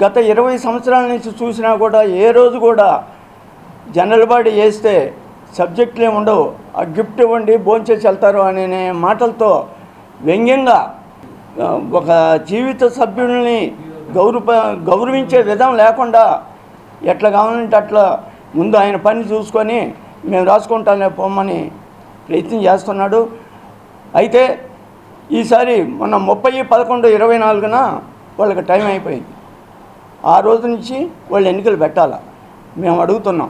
గత 20 సంవత్సరాల నుంచి చూసినా కూడా ఏ రోజు కూడా జనరల్ బాడీ వేస్తే సబ్జెక్టులే ఉండవు, ఆ గిఫ్ట్ ఇవ్వండి భోంచేసి వెళ్తారు అనే మాటలతో వ్యంగ్యంగా ఒక జీవిత సభ్యుల్ని గౌరవించే విధం లేకుండా ఎట్లా కావాలంటే అట్లా ముందు ఆయన పని చూసుకొని మేము రాసుకుంటానే పోమని ప్రయత్నం చేస్తున్నాడు. అయితే ఈసారి మొన్న 30/11/24 వాళ్ళకి టైం అయిపోయింది. ఆ రోజు నుంచి వాళ్ళు ఎన్నికలు పెట్టాలా మేము అడుగుతున్నాం.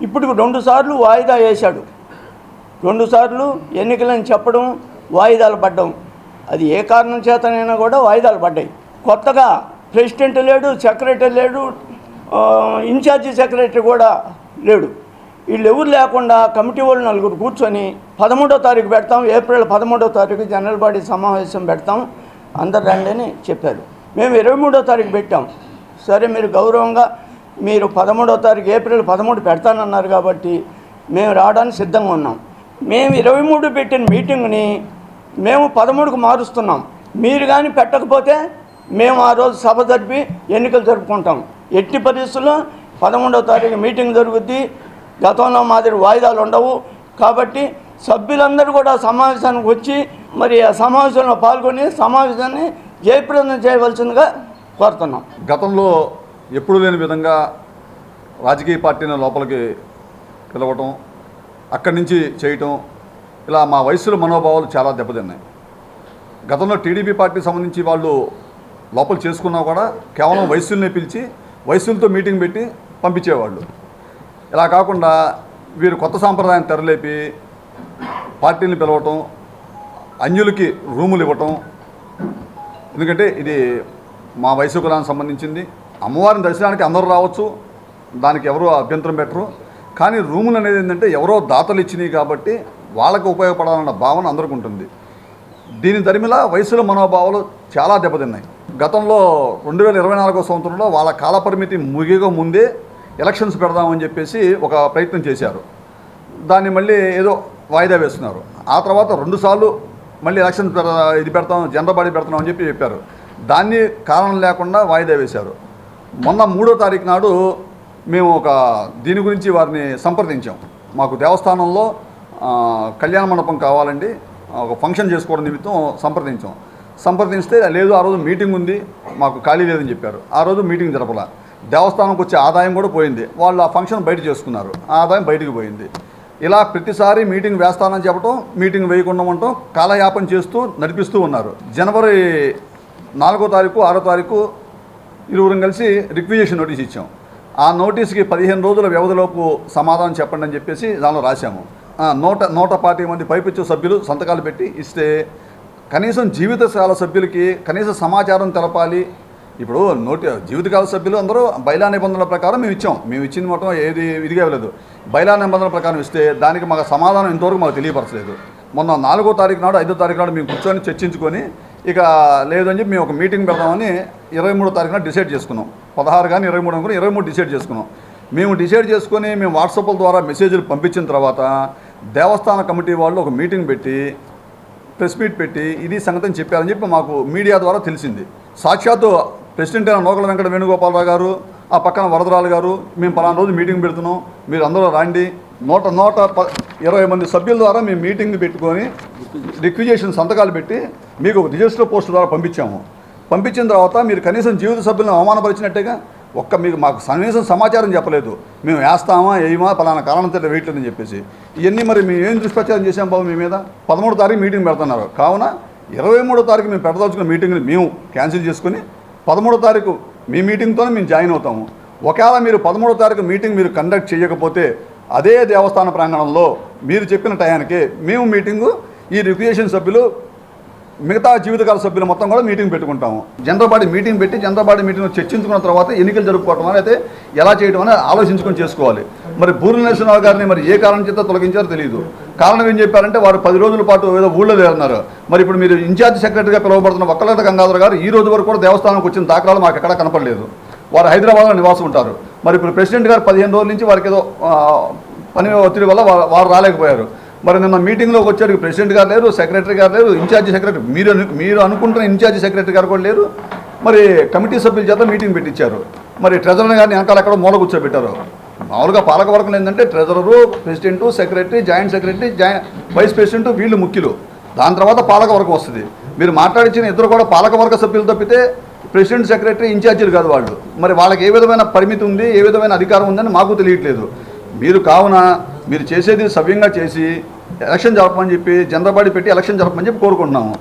ఇప్పుడు 2 సార్లు వాయిదా వేశాడు. 2 సార్లు ఎన్నికలని చెప్పడం, వాయిదాలు పడ్డం, అది ఏ కారణం చేతనైనా కూడా వాయిదాలు పడ్డాయి. కొత్తగా ప్రెసిడెంట్ లేడు, సెక్రటరీ లేడు, ఇన్ఛార్జి సెక్రటరీ కూడా లేడు. వీళ్ళు ఎవరు లేకుండా కమిటీ వాళ్ళు 4 కూర్చొని 13వ తారీఖు పెడతాం, ఏప్రిల్ 13వ తారీఖు జనరల్ బాడీ సమావేశం పెడతాం, అందరు రండి అని చెప్పారు. మేము 23వ తారీఖు పెట్టాం. సరే మీరు గౌరవంగా మీరు 13వ తారీఖు ఏప్రిల్ 13 పెడతానన్నారు కాబట్టి మేము రావడానికి సిద్ధంగా ఉన్నాం. మేము 23 పెట్టిన మీటింగ్ని మేము 13కు మారుస్తున్నాం. మీరు కానీ పెట్టకపోతే మేము ఆ రోజు సభ జరిపి ఎన్నికలు జరుపుకుంటాం. ఎట్టి పరిస్థితుల్లో 11వ తారీఖు మీటింగ్ జరుగుద్ది. గతంలో మాదిరి వాయిదాలు ఉండవు. కాబట్టి సభ్యులందరూ కూడా సమావేశానికి వచ్చి మరి ఆ సమావేశంలో పాల్గొని సమావేశాన్ని జయప్రదం చేయవలసిందిగా కోరుతున్నాం. గతంలో ఎప్పుడు లేని విధంగా రాజకీయ పార్టీని లోపలికి పిలవటం, అక్కడి నుంచి చేయటం, ఇలా మా వయసుల మనోభావాలు చాలా దెబ్బతిన్నాయి. గతంలో టీడీపీ పార్టీకి సంబంధించి వాళ్ళు లోపల చేసుకున్నా కూడా కేవలం వయసుల్ని పిలిచి వయసులతో మీటింగ్ పెట్టి పంపించేవాళ్ళు. ఇలా కాకుండా వీరు కొత్త సాంప్రదాయం తెరలేపి పార్టీని పిలవటం, అన్యులకి రూములు ఇవ్వటం. ఎందుకంటే ఇది మా వయసు కులానికి సంబంధించింది. అమ్మవారిని దర్శనానికి అందరూ రావచ్చు, దానికి ఎవరో అభ్యంతరం పెట్టరు. కానీ రూములు అనేది ఏంటంటే ఎవరో దాతలు ఇచ్చినాయి కాబట్టి వాళ్ళకు ఉపయోగపడాలన్న భావన అందరికీ ఉంటుంది. దీని దరిమిలా వయసుల మనోభావాలు చాలా దెబ్బతిన్నాయి. గతంలో 2024 సంవత్సరంలో వాళ్ళ కాలపరిమితి ముగిగా ముందే ఎలక్షన్స్ పెడదామని చెప్పేసి ఒక ప్రయత్నం చేశారు. దాన్ని మళ్ళీ ఏదో వాయిదా వేస్తున్నారు. ఆ తర్వాత 2 సార్లు మళ్ళీ ఎలక్షన్ పెడతాం, జనరల్ బాడీ పెడతాం అని చెప్పారు. దాన్ని కారణం లేకుండా వాయిదా వేశారు. మొన్న 3వ తారీఖు నాడు మేము దీని గురించి వారిని సంప్రదించాం. మాకు దేవస్థానంలో కళ్యాణ మండపం కావాలండి, ఒక ఫంక్షన్ చేసుకోవడం నిమిత్తం సంప్రదిస్తే లేదు, ఆ రోజు మీటింగ్ ఉంది, మాకు ఖాళీ లేదని చెప్పారు. ఆ రోజు మీటింగ్ జరపలా. దేవస్థానంకి వచ్చే ఆదాయం కూడా పోయింది. వాళ్ళు ఆ ఫంక్షన్ బయట చేసుకున్నారు, ఆదాయం బయటికి పోయింది. ఇలా ప్రతిసారి మీటింగ్ వేస్తానని చెప్పడం, మీటింగ్ వేయకుండా ఉండటం, కాలయాపన చేస్తూ నడిపిస్తూ ఉన్నారు. జనవరి 4వ తారీఖు 6వ తారీఖు ఇరువురం కలిసి రిక్విజేషన్ నోటీస్ ఇచ్చాం. ఆ నోటీస్కి 15 రోజుల వ్యవధిలోపు సమాధానం చెప్పండి అని చెప్పేసి దానిలో రాశాము. 140 మంది పైపెచ్చు సభ్యులు సంతకాలు పెట్టి ఇస్తే కనీసం జీవితకాల సభ్యులకి కనీస సమాచారం తెలపాలి. ఇప్పుడు జీవితకాల సభ్యులు అందరూ బైలా నిబంధనల ప్రకారం మేము ఇచ్చింది మొత్తం ఏది ఇదిగా ఇవ్వలేదు. బైలా నిబంధనల ప్రకారం ఇస్తే దానికి మాకు సమాధానం ఇంతవరకు మాకు తెలియపరచలేదు. మొన్న 4వ తారీఖు నాడు 5వ తారీఖు నాడు మేము కూర్చొని చర్చించుకొని ఇక లేదని చెప్పి మేము ఒక మీటింగ్ పెడదామని 23వ తారీఖున డిసైడ్ చేసుకున్నాం. 16 కానీ 23 అనుకుని 23 డిసైడ్ చేసుకున్నాం. మేము డిసైడ్ చేసుకొని మేము వాట్సాప్ల ద్వారా మెసేజ్లు పంపించిన తర్వాత దేవస్థాన కమిటీ వాళ్ళు ఒక మీటింగ్ పెట్టి ప్రెస్ మీట్ పెట్టి ఇది సంగతిని చెప్పారని చెప్పి మాకు మీడియా ద్వారా తెలిసింది. సాక్షాత్తు ప్రెసిడెంట్ అయిన నూకల వెంకట వేణుగోపాలరావు గారు, ఆ పక్కన వరదరాలు గారు, మేము పలానా రోజు మీటింగ్ పెడుతున్నాం, మీరు అందరూ రండి, 120 మంది సభ్యుల ద్వారా మేము మీటింగ్ పెట్టుకొని రిక్విజేషన్ సంతకాలు పెట్టి మీకు ఒక రిజిస్టర్ పోస్ట్ ద్వారా పంపించిన తర్వాత మీరు కనీసం జీవిత సభ్యులను అవమానపరిచినట్టేగా. మీకు మాకు కనీసం సమాచారం చెప్పలేదు, మేము వేస్తామా వేయమా పలానా కారణంతో వేయట్లేదని చెప్పేసి. ఇవన్నీ మరి మేము ఏం దుష్ప్రచారం చేసాం బాబు మీ మీద. 13వ తారీఖు మీటింగ్ పెడుతున్నారు. కావున 23వ తారీఖు మేము పెట్టదలుచుకున్న మీటింగ్ని మేము క్యాన్సిల్ చేసుకుని 13వ తారీఖు మీ మీటింగ్తోనే మేము జాయిన్ అవుతాము. ఒకవేళ మీరు 13వ తారీఖు మీటింగ్ మీరు కండక్ట్ చేయకపోతే అదే దేవస్థాన ప్రాంగణంలో మీరు చెప్పిన టయానికి మేము మీటింగు ఈ రిక్రియేషన్ సభ్యులు మిగతా జీవితకాల సభ్యులు మొత్తం కూడా మీటింగ్ పెట్టుకుంటాము. జనరల్ బాడీ మీటింగ్ పెట్టి జనరల్ బాడీ మీటింగ్ చర్చించుకున్న తర్వాత ఎన్నికలు జరుపుకోవటం అయితే ఎలా చేయడం అనేది ఆలోచించుకొని చేసుకోవాలి. మరి బూర్ల నరసింహరావు గారిని మరి ఏ కారణం చేత తొలగించారో తెలియదు. కారణం ఏం చెప్పారంటే వారు 10 రోజుల పాటు ఏదో ఊళ్ళో లేరన్నారు. మరి ఇప్పుడు మీరు ఇన్ఛార్జ్ సెక్రటరీగా పిలువబడుతున్న వక్కలట గంగాధర్ గారు ఈ రోజు వరకు కూడా దేవస్థానానికి వచ్చిన దాఖలాలు మాకు ఎక్కడా కనపడలేదు. వారు హైదరాబాద్లో నివాసం ఉంటారు. మరి ఇప్పుడు ప్రెసిడెంట్ గారు 15 రోజుల నుంచి వారికి ఏదో పని ఒత్తిడి వల్ల వారు రాలేకపోయారు. మరి నిన్న మీటింగ్లోకి వచ్చేటికి ప్రెసిడెంట్ గారు లేరు, సెక్రటరీ గారు లేరు, ఇన్ఛార్జి సెక్రటరీ మీరు అనుకుంటున్న ఇన్ఛార్జి సెక్రటరీ గారు కూడా లేరు. మరి కమిటీ సభ్యుల చేత మీటింగ్ పెట్టించారు. మరి ట్రెజరర్ గారిని వెనకాల ఎక్కడో మూల కూర్చోబెట్టారు. మామూలుగా పాలకవర్గం ఏంటంటే treasurer, president, secretary, joint secretary, vice president వీళ్ళు ముఖ్యులు. దాని తర్వాత పాలకవర్గం వస్తుంది. మీరు మాట్లాడించిన ఇద్దరు కూడా పాలకవర్గ సభ్యులు తప్పితే ప్రెసిడెంట్, సెక్రటరీ, ఇన్ఛార్జీలు కాదు వాళ్ళు. మరి వాళ్ళకి ఏ విధమైన పరిమితి ఉంది, ఏ విధమైన అధికారం ఉందని మాకు తెలియట్లేదు. మీరు కావున మీరు చేసేది సవ్యంగా చేసి ఎలక్షన్ జరపమని చెప్పి జనరల్ బాడీ పెట్టి ఎలక్షన్ జరపమని చెప్పి కోరుకుంటున్నాము.